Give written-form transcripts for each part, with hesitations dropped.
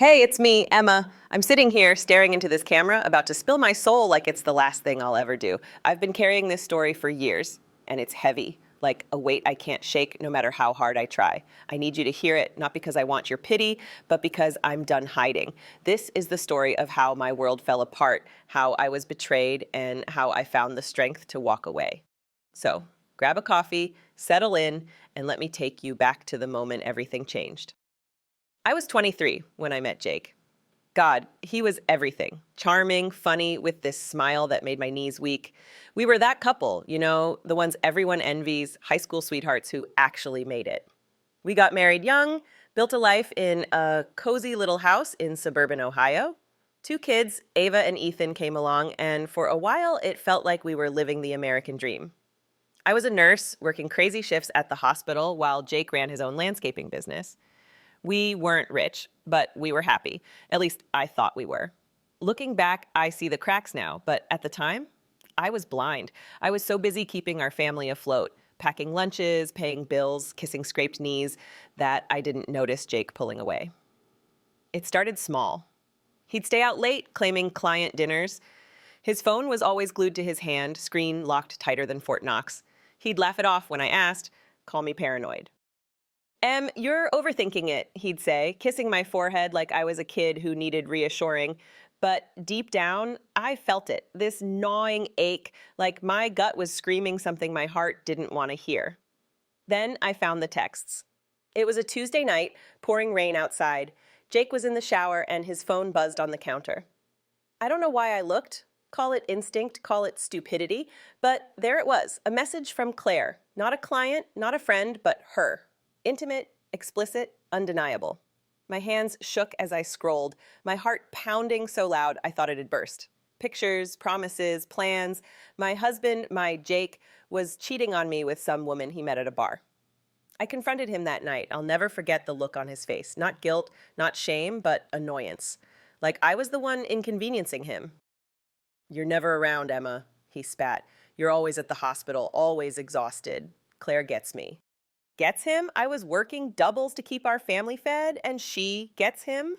Hey, it's me, Emma. I'm sitting here staring into this camera, about to spill my soul like it's the last thing I'll ever do. I've been carrying this story for years, and it's heavy, like a weight I can't shake no matter how hard I try. I need you to hear it, not because I want your pity, but because I'm done hiding. This is the story of how my world fell apart, how I was betrayed, and how I found the strength to walk away. So, grab a coffee, settle in, and let me take you back to the moment everything changed. I was 23 when I met Jake. God, he was everything. Charming, funny, with this smile that made my knees weak. We were that couple, the ones everyone envies, high school sweethearts who actually made it. We got married young, built a life in a cozy little house in suburban Ohio. 2 kids, Ava and Ethan, came along, and for a while it felt like we were living the American dream. I was a nurse, working crazy shifts at the hospital while Jake ran his own landscaping business. We weren't rich, but we were happy. At least I thought we were. Looking back, I see the cracks now, but at the time, I was blind. I was so busy keeping our family afloat, packing lunches, paying bills, kissing scraped knees, that I didn't notice Jake pulling away. It started small. He'd stay out late, claiming client dinners. His phone was always glued to his hand, screen locked tighter than Fort Knox. He'd laugh it off when I asked, call me paranoid. You're overthinking it, he'd say, kissing my forehead like I was a kid who needed reassuring. But deep down, I felt it, this gnawing ache, like my gut was screaming something my heart didn't want to hear. Then I found the texts. It was a Tuesday night, pouring rain outside. Jake was in the shower and his phone buzzed on the counter. I don't know why I looked. Call it instinct, call it stupidity. But there it was, a message from Claire. Not a client, not a friend, but her. Intimate, explicit, undeniable. My hands shook as I scrolled, my heart pounding so loud I thought it'd burst. Pictures, promises, plans. My husband, my Jake, was cheating on me with some woman he met at a bar. I confronted him that night. I'll never forget the look on his face. Not guilt, not shame, but annoyance. Like I was the one inconveniencing him. You're never around, Emma, he spat. You're always at the hospital, always exhausted. Claire gets me. Gets him? I was working doubles to keep our family fed, and she gets him?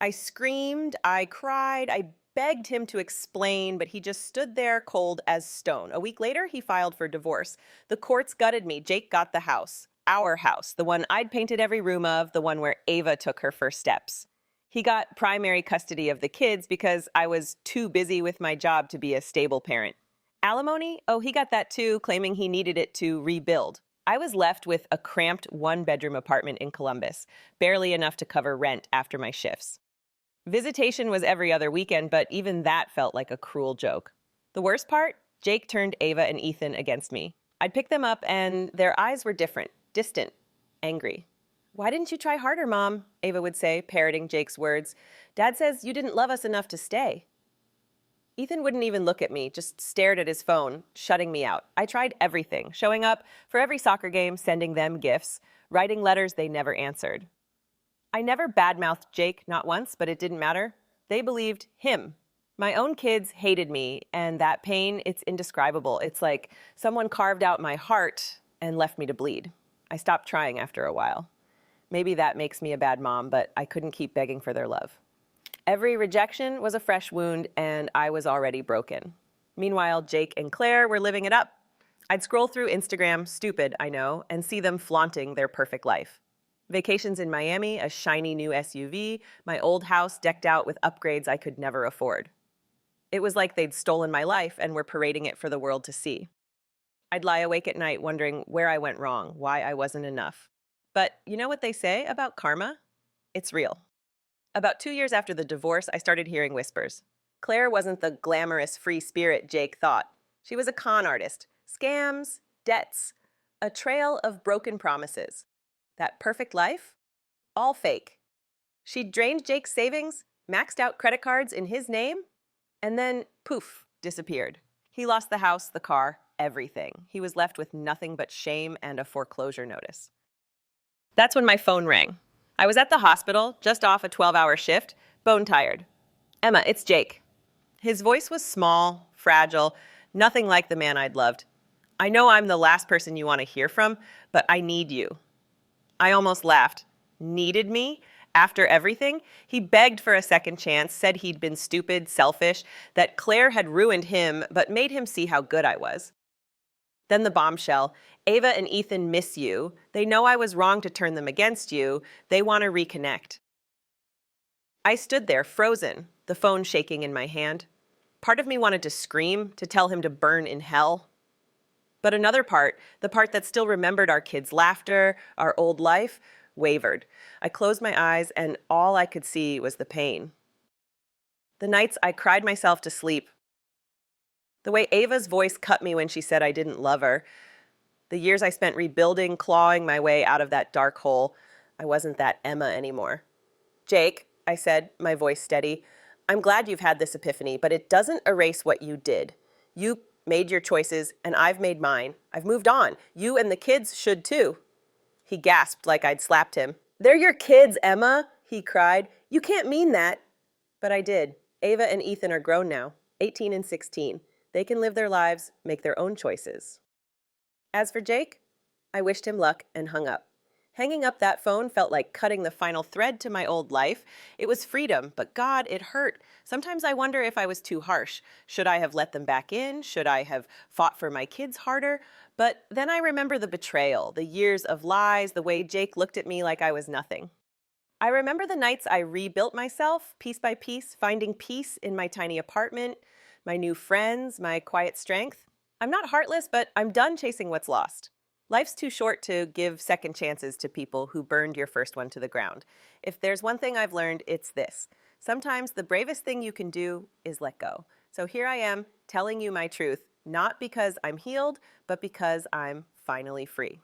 I screamed, I cried, I begged him to explain, but he just stood there cold as stone. A week later, he filed for divorce. The courts gutted me. Jake got the house. Our house. The one I'd painted every room of, the one where Ava took her first steps. He got primary custody of the kids because I was too busy with my job to be a stable parent. Alimony? Oh, he got that too, claiming he needed it to rebuild. I was left with a cramped 1-bedroom apartment in Columbus, barely enough to cover rent after my shifts. Visitation was every other weekend, but even that felt like a cruel joke. The worst part? Jake turned Ava and Ethan against me. I'd pick them up and their eyes were different, distant, angry. Why didn't you try harder, Mom? Ava would say, parroting Jake's words. Dad says you didn't love us enough to stay. Ethan wouldn't even look at me, just stared at his phone, shutting me out. I tried everything, showing up for every soccer game, sending them gifts, writing letters they never answered. I never badmouthed Jake, not once, but it didn't matter. They believed him. My own kids hated me, and that pain, it's indescribable. It's like someone carved out my heart and left me to bleed. I stopped trying after a while. Maybe that makes me a bad mom, but I couldn't keep begging for their love. Every rejection was a fresh wound, and I was already broken. Meanwhile, Jake and Claire were living it up. I'd scroll through Instagram, stupid, I know, and see them flaunting their perfect life. Vacations in Miami, a shiny new SUV, my old house decked out with upgrades I could never afford. It was like they'd stolen my life and were parading it for the world to see. I'd lie awake at night wondering where I went wrong, why I wasn't enough. But you know what they say about karma? It's real. About 2 years after the divorce, I started hearing whispers. Claire wasn't the glamorous free spirit Jake thought. She was a con artist. Scams, debts, a trail of broken promises. That perfect life? All fake. She'd drained Jake's savings, maxed out credit cards in his name, and then, poof, disappeared. He lost the house, the car, everything. He was left with nothing but shame and a foreclosure notice. That's when my phone rang. I was at the hospital, just off a 12-hour shift, bone tired. Emma, it's Jake. His voice was small, fragile, nothing like the man I'd loved. I know I'm the last person you want to hear from, but I need you. I almost laughed. Needed me? After everything, he begged for a second chance, said he'd been stupid, selfish, that Claire had ruined him, but made him see how good I was. Then the bombshell. Ava and Ethan miss you. They know I was wrong to turn them against you. They want to reconnect. I stood there, frozen, the phone shaking in my hand. Part of me wanted to scream, to tell him to burn in hell. But another part, the part that still remembered our kids' laughter, our old life, wavered. I closed my eyes, and all I could see was the pain. The nights I cried myself to sleep. The way Ava's voice cut me when she said I didn't love her. The years I spent rebuilding, clawing my way out of that dark hole. I wasn't that Emma anymore. Jake, I said, my voice steady, I'm glad you've had this epiphany, but it doesn't erase what you did. You made your choices, and I've made mine. I've moved on. You and the kids should too. He gasped like I'd slapped him. They're your kids, Emma, he cried. You can't mean that. But I did. Ava and Ethan are grown now, 18 and 16. They can live their lives, make their own choices. As for Jake, I wished him luck and hung up. Hanging up that phone felt like cutting the final thread to my old life. It was freedom, but God, it hurt. Sometimes I wonder if I was too harsh. Should I have let them back in? Should I have fought for my kids harder? But then I remember the betrayal, the years of lies, the way Jake looked at me like I was nothing. I remember the nights I rebuilt myself, piece by piece, finding peace in my tiny apartment, my new friends, my quiet strength. I'm not heartless, but I'm done chasing what's lost. Life's too short to give second chances to people who burned your first one to the ground. If there's one thing I've learned, it's this. Sometimes the bravest thing you can do is let go. So here I am, telling you my truth, not because I'm healed, but because I'm finally free.